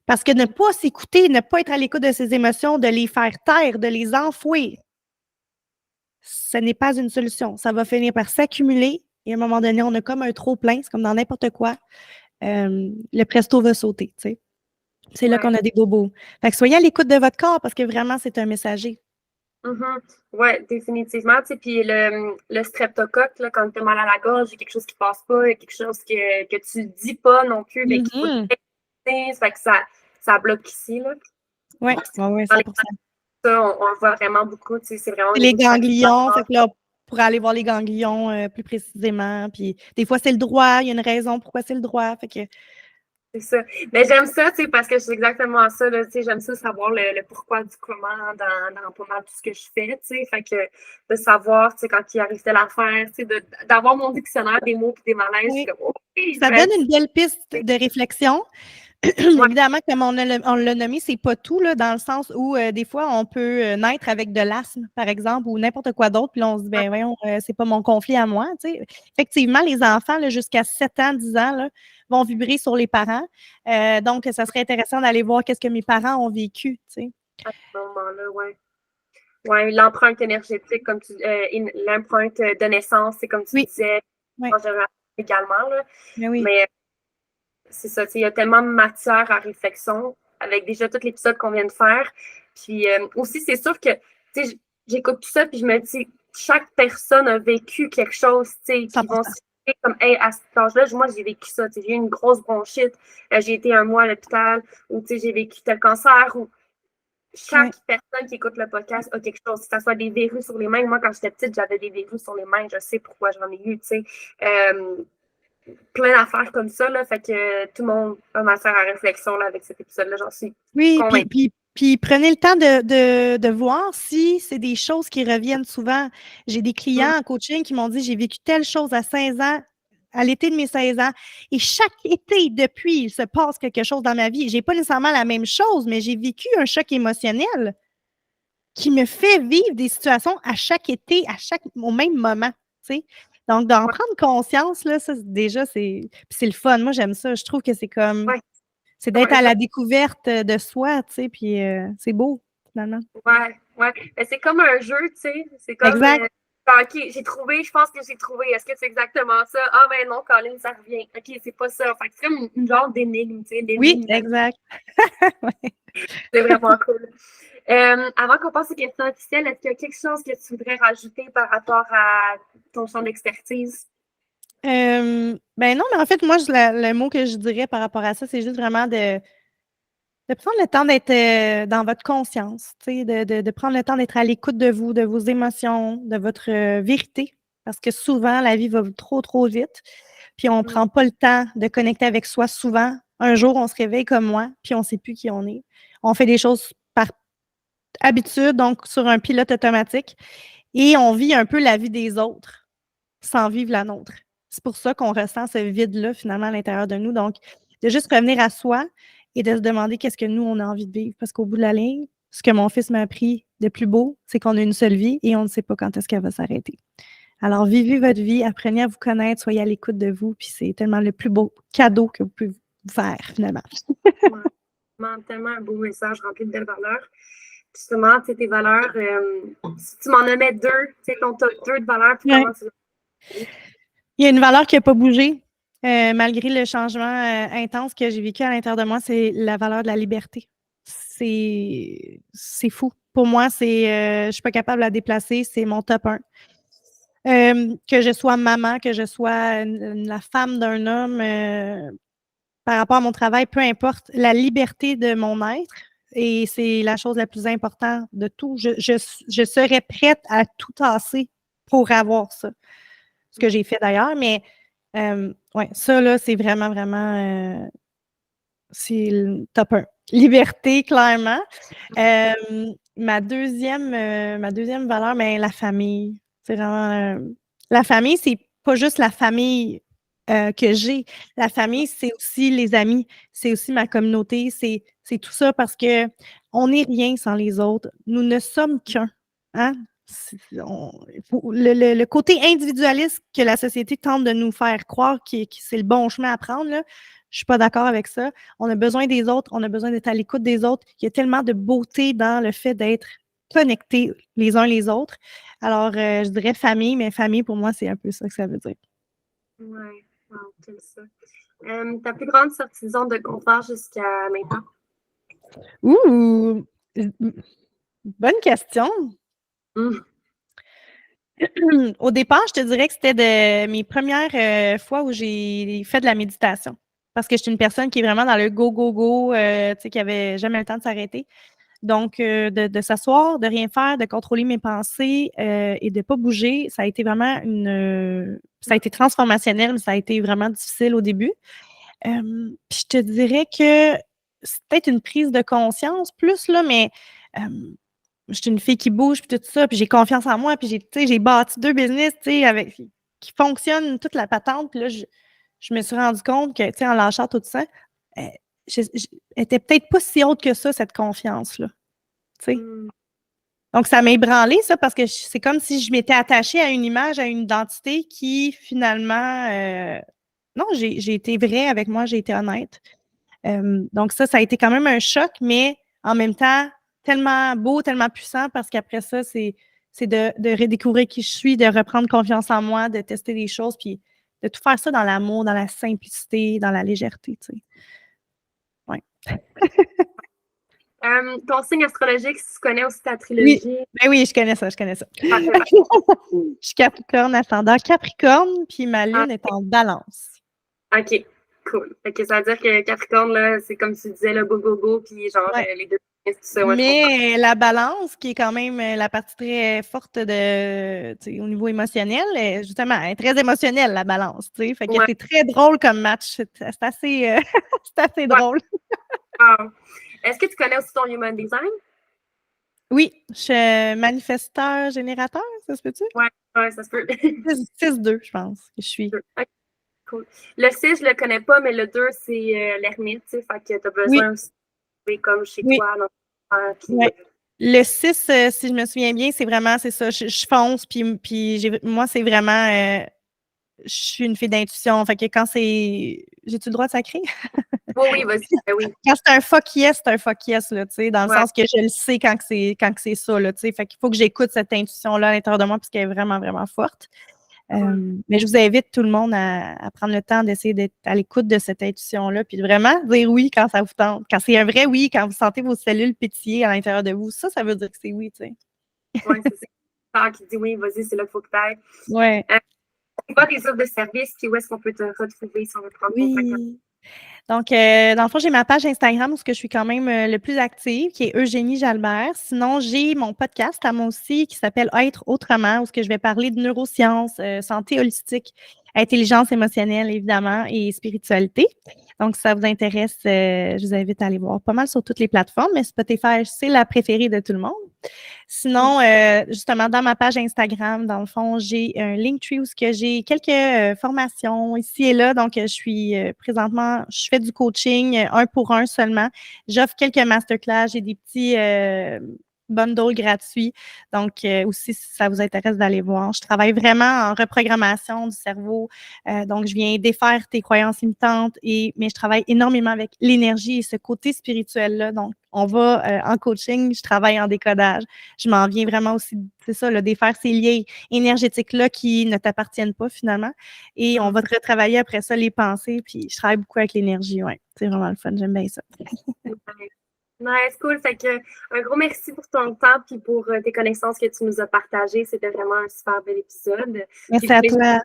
Parce que ne pas s'écouter, ne pas être à l'écoute de ses émotions, de les faire taire, de les enfouir, ce n'est pas une solution. Ça va finir par s'accumuler et à un moment donné, on a comme un trop-plein, c'est comme dans n'importe quoi. Le presto va sauter, tu sais. C'est là qu'on a des bobos. Fait que soyez à l'écoute de votre corps parce que vraiment, c'est un messager. Oui, définitivement. Tu sais, puis le streptocoque, là, quand tu as mal à la gorge, il y a quelque chose qui passe pas, il y a quelque chose que tu dis pas non plus, mais qu'il faut que fait que ça bloque ici. Oui, ouais, 100%. Ça, on le voit vraiment beaucoup. Tu sais, c'est vraiment les ganglions, fait que là, pour aller voir les ganglions plus précisément. Puis des fois, c'est le droit, il y a une raison pourquoi c'est le droit. Fait que c'est ça. Mais j'aime ça, tu sais, parce que c'est exactement ça, là, tu sais, j'aime ça savoir le pourquoi du comment dans pas mal tout ce que je fais, tu sais, fait que de savoir, tu sais, quand il arrive telle affaire, tu sais, d'avoir mon dictionnaire des mots et des malaises, oui. comme, okay, Ça donne une belle piste de réflexion. Évidemment, comme on l'a nommé, c'est pas tout, là, dans le sens où des fois, on peut naître avec de l'asthme, par exemple, ou n'importe quoi d'autre, puis là, on se dit, ben voyons, c'est pas mon conflit à moi. Tu sais. Effectivement, les enfants, là, jusqu'à 7 ans, 10 ans, là, vont vibrer sur les parents. Donc, ça serait intéressant d'aller voir qu'est-ce que mes parents ont vécu. Tu sais. À ce moment-là, oui. Oui, l'empreinte énergétique, comme l'empreinte de naissance, c'est comme tu disais, en général également. Là. Mais c'est ça, il y a tellement de matière à réflexion avec déjà tout l'épisode qu'on vient de faire. Puis aussi, c'est sûr que j'écoute tout ça, puis je me dis, chaque personne a vécu quelque chose, qui vont se dire comme, hey, à cet âge-là, moi, j'ai vécu ça, j'ai eu une grosse bronchite, j'ai été un mois à l'hôpital, ou j'ai vécu tel cancer, ou chaque personne qui écoute le podcast a quelque chose, que ce soit des verrues sur les mains. Moi, quand j'étais petite, j'avais des verrues sur les mains, je sais pourquoi j'en ai eu, tu sais. Plein d'affaires comme ça, là, fait que tout le monde a matière à réflexion là, avec cet épisode-là, j'en suis convaincue. Puis prenez le temps de voir si c'est des choses qui reviennent souvent. J'ai des clients en coaching qui m'ont dit, j'ai vécu telle chose à 16 ans, à l'été de mes 16 ans, et chaque été, depuis, il se passe quelque chose dans ma vie. Je n'ai pas nécessairement la même chose, mais j'ai vécu un choc émotionnel qui me fait vivre des situations à chaque été, au même moment, tu sais. Donc, d'en prendre conscience, là, ça, déjà, c'est le fun. Moi, j'aime ça. Je trouve que c'est comme, c'est d'être à la découverte de soi, tu sais, puis c'est beau, finalement. Ouais. Mais c'est comme un jeu, tu sais. C'est comme, exact. OK, j'ai trouvé, je pense que j'ai trouvé. Est-ce que c'est exactement ça? Ah, ben non, Colin, ça revient. OK, c'est pas ça. Fait que c'est comme une genre d'énigme, tu sais. Oui, exact. C'est vraiment cool. Avant qu'on passe aux questions officielles, est-ce qu'il y a quelque chose que tu voudrais rajouter par rapport à ton champ d'expertise? Ben non, mais en fait, moi, le mot que je dirais par rapport à ça, c'est juste vraiment de prendre le temps d'être dans votre conscience, de prendre le temps d'être à l'écoute de vous, de vos émotions, de votre vérité, parce que souvent, la vie va trop, trop vite, puis on ne prend pas le temps de connecter avec soi souvent. Un jour, on se réveille comme moi, puis on ne sait plus qui on est. On fait des choses par habitude, donc sur un pilote automatique, et on vit un peu la vie des autres sans vivre la nôtre. C'est pour ça qu'on ressent ce vide-là, finalement, à l'intérieur de nous. Donc, de juste revenir à soi et de se demander qu'est-ce que nous, on a envie de vivre. Parce qu'au bout de la ligne, ce que mon fils m'a appris de plus beau, c'est qu'on a une seule vie et on ne sait pas quand est-ce qu'elle va s'arrêter. Alors, vivez votre vie, apprenez à vous connaître, soyez à l'écoute de vous, puis c'est tellement le plus beau cadeau que vous pouvez vous faire, finalement. Tellement un beau message rempli de belles valeurs. Justement, tes valeurs, si tu m'en nommais deux, ton top 2 de valeurs, puis comment tu Il y a une valeur qui n'a pas bougé, malgré le changement intense que j'ai vécu à l'intérieur de moi, c'est la valeur de la liberté. C'est fou. Pour moi, je ne suis pas capable de la déplacer, c'est mon top 1. Que je sois maman, que je sois la femme d'un homme, par rapport à mon travail, peu importe, la liberté de mon être, et c'est la chose la plus importante de tout. Je serais prête à tout tasser pour avoir ça. ce que j'ai fait d'ailleurs, mais ouais, ça, là, c'est vraiment, vraiment, c'est le top 1. Liberté, clairement. Ma deuxième valeur, ben, la famille. C'est vraiment, la famille, c'est pas juste la famille que j'ai. La famille, c'est aussi les amis, c'est aussi ma communauté, c'est tout ça parce que on n'est rien sans les autres. Nous ne sommes qu'un. Hein? Le côté individualiste que la société tente de nous faire croire que c'est le bon chemin à prendre, là, je suis pas d'accord avec ça. On a besoin des autres, on a besoin d'être à l'écoute des autres. Il y a tellement de beauté dans le fait d'être connectés les uns les autres. Alors, je dirais famille, mais famille, pour moi, c'est un peu ça que ça veut dire. Ouais, wow, j'aime ça. Ta plus grande sortie de zone de confort jusqu'à maintenant? Ouh! Bonne question. Mm. Au départ, je te dirais que c'était de mes premières fois où j'ai fait de la méditation. Parce que je suis une personne qui est vraiment dans le go, go, go, tu sais, qui avait jamais le temps de s'arrêter. Donc, de s'asseoir, de rien faire, de contrôler mes pensées et de ne pas bouger, ça a été vraiment ça a été transformationnel, mais ça a été vraiment difficile au début. Puis je te dirais que c'est peut-être une prise de conscience plus, là, mais je suis une fille qui bouge, puis tout ça, puis j'ai confiance en moi, puis j'ai bâti 2 business, tu sais, qui fonctionnent toute la patente. Puis là, je me suis rendu compte que, tu sais, en lâchant tout ça, euh, elle était peut-être pas si haute que ça, cette confiance-là, tu sais. Mm. Donc, ça m'a ébranlée, ça, parce que c'est comme si je m'étais attachée à une image, à une identité qui, finalement, non, j'ai été vraie avec moi, j'ai été honnête. Donc, ça a été quand même un choc, mais en même temps, tellement beau, tellement puissant, parce qu'après ça, c'est de redécouvrir qui je suis, de reprendre confiance en moi, de tester des choses, puis de tout faire ça dans l'amour, dans la simplicité, dans la légèreté, tu sais. Ouais. Ton signe astrologique, si tu connais aussi ta Oui, trilogie. ben oui, je connais ça, je connais ça. Parfait. Je suis Capricorne, ascendant Capricorne, puis ma lune est en Balance. OK, cool. Fait que ça veut dire que Capricorne, là, c'est comme tu disais, le go, go, go, puis genre Ouais. les deux, tout ça, ouais, je comprends. Mais la balance, qui est quand même la partie très forte de, tu sais, au niveau émotionnel, justement, elle est très émotionnelle, la balance, tu sais. Fait que Ouais, c'est très drôle comme match. C'est assez, c'est assez ouais. drôle. Wow. Est-ce que tu connais aussi ton human design? Oui, je suis manifesteur générateur, ça se peut-tu? Ouais, ouais, ça se peut. 6-2, je pense que je suis. OK, cool. Le 6, je le connais pas, mais le 2, c'est l'ermite, tu sais, fait que tu as Oui, besoin aussi, comme chez oui, toi, puis ouais. Le 6, si je me souviens bien, c'est vraiment, c'est ça, je fonce, puis moi, c'est vraiment, je suis une fille d'intuition. Fait que quand c'est. J'ai-tu le droit de sacrer? oui, oui, vas-y, ben oui. Quand c'est un fuck yes, là, tu sais, dans le Ouais. sens que je le sais quand que c'est ça, là, tu sais. Fait qu'il faut que j'écoute cette intuition-là à l'intérieur de moi parce qu'elle est vraiment, vraiment forte. Cool. Mais je vous invite tout le monde à prendre le temps d'essayer d'être à l'écoute de cette intuition-là, puis de vraiment dire oui quand ça vous tente. Quand c'est un vrai oui, quand vous sentez vos cellules pétiller à l'intérieur de vous, ça veut dire que c'est oui, tu sais. Ouais, c'est ça. Quand qui dit oui, vas-y, c'est là qu'il faut que tu ailles. Ouais. C'est quoi tes offres de service, puis où est-ce qu'on peut te retrouver si on veut prendre contact avec Oui. Donc, dans le fond, j'ai ma page Instagram où je suis quand même le plus active, qui est Eugénie Jalbert. Sinon, j'ai mon podcast à moi aussi qui s'appelle Être autrement, où je vais parler de neurosciences, santé holistique, intelligence émotionnelle, évidemment, et spiritualité. Donc, si ça vous intéresse, je vous invite à aller voir pas mal sur toutes les plateformes, mais Spotify, c'est la préférée de tout le monde. Sinon, justement, dans ma page Instagram, dans le fond, j'ai un Linktree où j'ai quelques formations ici et là. Donc, je suis présentement, je fais du coaching 1 pour 1 seulement. J'offre quelques masterclass, j'ai des petits bundles gratuits. Donc, aussi, si ça vous intéresse d'aller voir. Je travaille vraiment en reprogrammation du cerveau. Donc, je viens défaire tes croyances limitantes, mais je travaille énormément avec l'énergie et ce côté spirituel-là. Donc, on va en coaching, je travaille en décodage. Je m'en viens vraiment aussi, c'est ça, là, défaire ces liens énergétiques-là qui ne t'appartiennent pas finalement. Et on va te retravailler après ça les pensées. Puis je travaille beaucoup avec l'énergie, ouais. C'est vraiment le fun, j'aime bien ça. Nice, cool. Fait que un gros merci pour ton temps puis pour tes connaissances que tu nous as partagées. C'était vraiment un super bel épisode. Puis Merci à toi.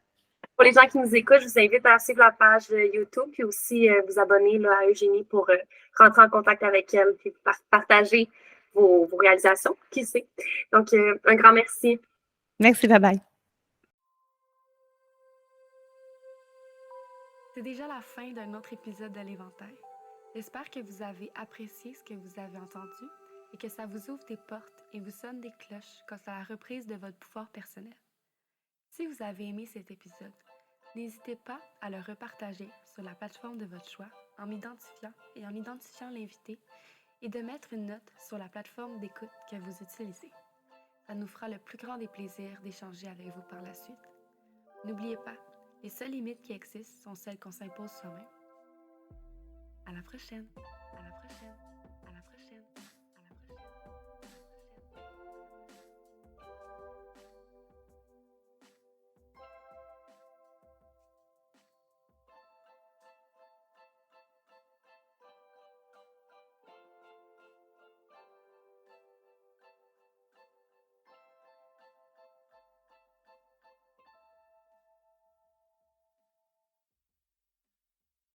pour les gens qui nous écoutent, je vous invite à suivre la page YouTube puis aussi vous abonner là, à Eugénie pour rentrer en contact avec elle puis partager vos réalisations, qui sait. Donc, un grand merci. Merci, bye bye. C'est déjà la fin d'un autre épisode de l'Éventail. J'espère que vous avez apprécié ce que vous avez entendu et que ça vous ouvre des portes et vous sonne des cloches quant à la reprise de votre pouvoir personnel. Si vous avez aimé cet épisode, n'hésitez pas à le repartager sur la plateforme de votre choix en m'identifiant et en identifiant l'invité et de mettre une note sur la plateforme d'écoute que vous utilisez. Ça nous fera le plus grand des plaisirs d'échanger avec vous par la suite. N'oubliez pas, les seules limites qui existent sont celles qu'on s'impose soi-même. À la prochaine! À la prochaine!